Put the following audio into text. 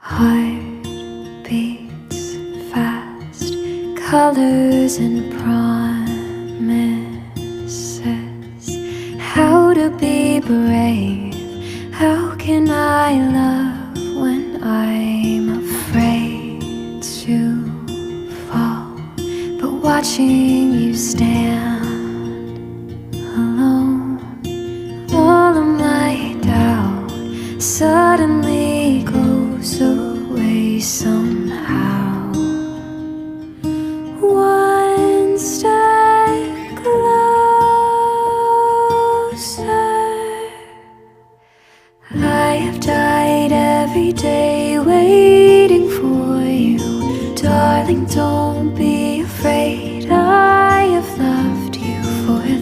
Heart beats fast, colors and promises. How to be brave? How can I love when I'm afraid to fall? But watching you stand